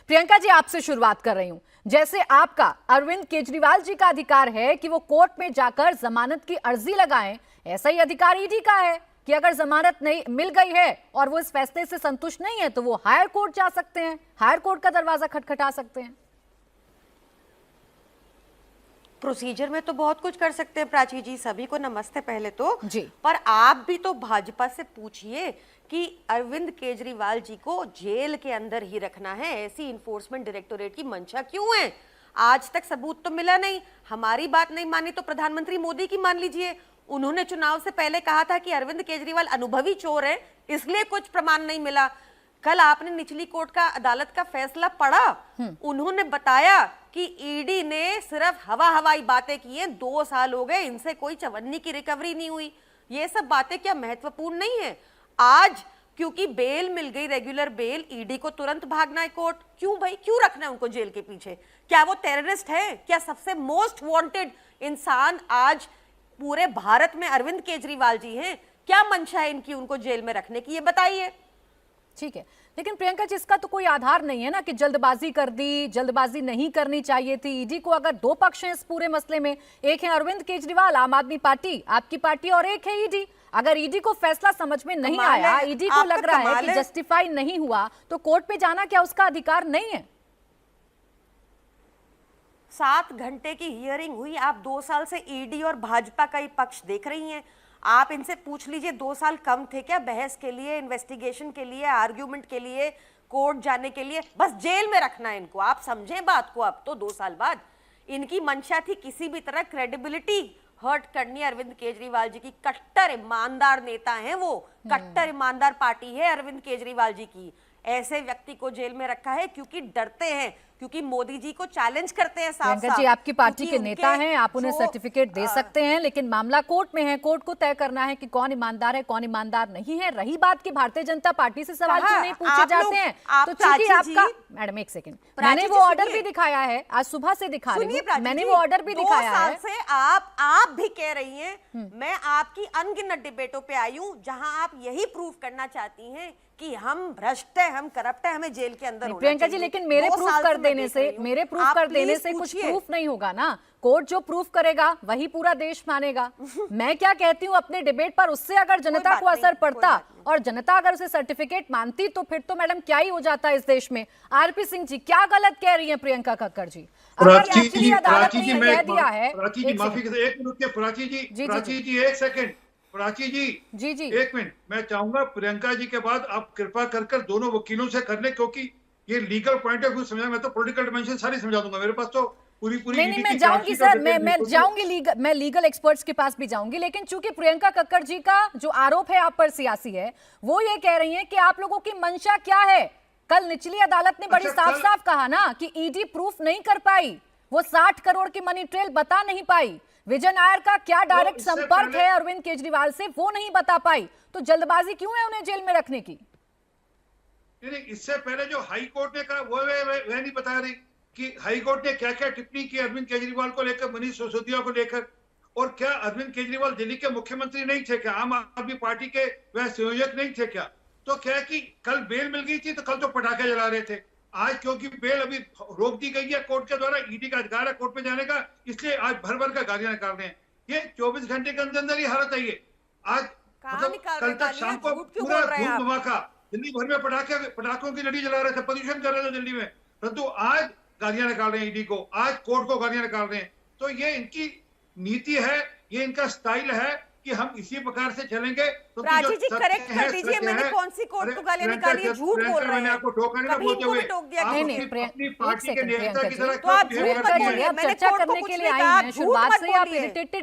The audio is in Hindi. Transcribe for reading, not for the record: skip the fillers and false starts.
प्रियंका जी, आपसे शुरुआत कर रही हूं। जैसे आपका अरविंद केजरीवाल जी का अधिकार है कि वो कोर्ट में जाकर जमानत की अर्जी लगाएं, ऐसा ही अधिकार ईडी का है कि अगर जमानत नहीं मिल गई है और वो इस फैसले से संतुष्ट नहीं है तो वो हायर कोर्ट जा सकते हैं, हायर कोर्ट का दरवाजा खटखटा सकते हैं। प्रोसीजर में तो बहुत कुछ कर सकते हैं प्राची जी। सभी को नमस्ते पहले तो जी। पर आप भी तो भाजपा से पूछिए कि अरविंद केजरीवाल जी को जेल के अंदर ही रखना है, ऐसी इन्फोर्समेंट डायरेक्टोरेट की मंशा क्यों है? आज तक सबूत तो मिला नहीं। हमारी बात नहीं मानी तो प्रधानमंत्री मोदी की मान लीजिए। उन्होंने चुनाव से पहले कहा था कि अरविंद केजरीवाल अनुभवी चोर है, इसलिए कुछ प्रमाण नहीं मिला। कल आपने निचली कोर्ट का अदालत का फैसला पढ़ा, उन्होंने बताया कि ईडी ने सिर्फ हवाई बातें की हैं, 2 साल हो गए, इनसे कोई चवन्नी की रिकवरी नहीं हुई। ये सब बातें क्या महत्वपूर्ण नहीं है? आज क्योंकि बेल मिल गई, रेगुलर बेल, ईडी को तुरंत भागना है कोर्ट। क्यों भाई, क्यों रखना है उनको जेल के पीछे? क्या वो टेररिस्ट है? क्या सबसे मोस्ट वांटेड इंसान आज पूरे भारत में अरविंद केजरीवाल जी हैं? क्या मंशा है इनकी उनको जेल में रखने की, ये बताइए। ठीक है, लेकिन प्रियंका जी, इसका तो कोई आधार नहीं है ना कि जल्दबाजी कर दी, जल्दबाजी नहीं करनी चाहिए थी। ईडी को अगर 2 पक्ष हैं इस पूरे मसले में, एक है अरविंद केजरीवाल, आम आदमी पार्टी, आपकी पार्टी, और एक है ईडी। अगर ईडी को फैसला समझ में नहीं आया, ईडी को लग रहा है कि जस्टिफाई नहीं हुआ, तो कोर्ट पे जाना क्या उसका अधिकार नहीं है? 7 घंटे की हियरिंग हुई। आप 2 साल से ईडी और भाजपा का ही पक्ष देख रही हैं। आप इनसे पूछ लीजिए, 2 साल कम थे क्या बहस के लिए, इन्वेस्टिगेशन के लिए, आर्ग्यूमेंट के लिए, कोर्ट जाने के लिए? बस जेल में रखना है इनको। आप समझें बात को। अब तो 2 साल बाद इनकी मंशा थी किसी भी तरह क्रेडिबिलिटी हर्ट करनी है अरविंद केजरीवाल जी की। कट्टर ईमानदार नेता हैं वो, कट्टर ईमानदार पार्टी है अरविंद केजरीवाल जी की। ऐसे व्यक्ति को जेल में रखा है क्योंकि डरते हैं, क्योंकि मोदी जी को चैलेंज करते हैं साफ साफ। जी, आपकी पार्टी के नेता हैं, आप उन्हें सर्टिफिकेट दे सकते हैं, लेकिन मामला कोर्ट में है। कोर्ट को तय करना है कि कौन ईमानदार है, कौन ईमानदार नहीं है। रही बात कि भारतीय जनता पार्टी से सवाल क्यों नहीं पूछे जाते हैं, तो चूंकि आपका, मैडम एक सेकंड, मैंने वो ऑर्डर भी दिखाया है, आज सुबह से दिखा रही हूं, मैंने वो ऑर्डर भी दिखाया है। 2 साल से आप भी कह रही हैं, मैं आपकी अनगिनत डिबेटों पे आई हूं जहां आप यही प्रूफ करना चाहती हैं कि हम भ्रष्ट है, हम करप्ट है, हमें जेल के अंदर होना चाहिए। प्रियंका जी, लेकिन मेरे प्रूफ कर देने से कुछ प्रूफ नहीं होगा ना। कोर्ट जो प्रूफ करेगा वही पूरा देश मानेगा। मैं क्या कहती हूँ अपने डिबेट पर, उससे अगर जनता को असर पड़ता और जनता अगर उसे सर्टिफिकेट मानती तो फिर तो मैडम क्या ही हो जाता इस देश में। आरपी सिंह जी, क्या गलत कह रही हैं प्रियंका कक्कड़ जी? प्राची जी, एक मिनट, मैं चाहूंगा प्रियंका जी के बाद आप कृपा कर दोनों वकीलों से कर ले, क्योंकि ये लीगल पॉइंट ऑफ व्यू समझा, मैं तो पॉलिटिकल डिमेंशन सारी समझा दूंगा। मेरे पास तो पूरी नहीं, मैं जाऊंगी सर, मैं जाऊंगी मैं लीगल एक्सपर्ट्स के पास भी जाऊंगी। लेकिन चूंकि प्रियंका कक्कड़ जी का जो आरोप है आप पर सियासी है, वो ये कह रही हैं कि आप लोगों की मंशा क्या है। कल निचली अदालत ने बड़ी साफ कहा ना कि ईडी प्रूफ नहीं कर पाई, वो 60 करोड़ की मनी ट्रेल बता नहीं पाई। विजय नायर का क्या डायरेक्ट संपर्क है अरविंद केजरीवाल से, वो नहीं बता पाई। तो जल्दबाजी क्यों है उन्हें जेल में रखने की? इससे पहले जो हाई कोर्ट ने कहा वो नहीं बता रही कि हाई कोर्ट ने क्या क्या टिप्पणी की अरविंद केजरीवाल को लेकर, मनीष सिसोदिया को लेकर। और क्या अरविंद केजरीवाल दिल्ली के मुख्यमंत्री नहीं थे क्या? आम आदमी पार्टी के वह संयोजक नहीं थे क्या? तो क्या कि कल बेल मिल गई थी तो कल तो पटाखे जला रहे थे। आज क्योंकि बेल अभी रोक दी गई है कोर्ट के द्वारा, ईडी का अधिकार है कोर्ट में जाने का, इसलिए आज भर भर कर गालियां निकाल रहे हैं। ये 24 घंटे के अंदर ही हालत है ये। आज मतलब कल तक शाम को पूरा धूम धमाका दिल्ली भर में पटाखों की लड़ी जला रहे थे, प्रदूषण कर रहे थे दिल्ली में, परंतु आज गालियां निकाल रहे हैं ईडी को, आज कोर्ट को गालियां निकाल रहे हैं। तो ये इनकी नीति है, ये इनका स्टाइल है कि हम इसी प्रकार से चलेंगे। तो प्राची जी करेक्ट कर दीजिए, मैंने कौन सी कोर्ट को गालियां निकाली है? झूठ बोल रहे हैं। आपको टोका नहीं बोलते हुए, नहीं, अपनी पार्टी के नेता की तरह तो आप झूठ मत बोलिए। मैंने चर्चा कोर्ट को करने कुछ के लिए नहीं आई कहा, हैं, झूठ शुरुआत मत से आप बोलिए। इरिटेटेड